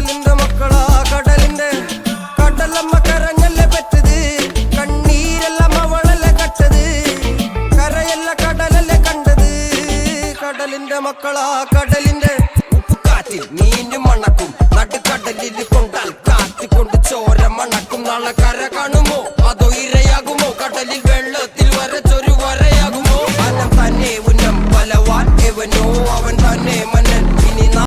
കടലിന്റെ മക്കളാ കടലിന്റെ കടലമ്മ കരഞ്ഞല്ലേ പറ്റത് കണ്ണീരെല്ലാം അവളല്ലേ കട്ടത് കരയല്ല കടലല്ലേ കണ്ടത് കടലിന്റെ മക്കളാ കടലിന്റെ ഉപ്പുകാറ്റിൽ മീനും മണക്കും നടുക്കടലിൽ കൊണ്ടാൽ കാറ്റിക്കൊണ്ട് ചോര മണക്കും നാളെ കര കാണുമോ അതോ ഇരയാകുമോ കടലിൽ വെള്ളത്തിൽ വരച്ചൊരു വരയാകുമോ അനം തന്നെ ഉന്നം പലവാൻ എവനോ അവൻ തന്നെ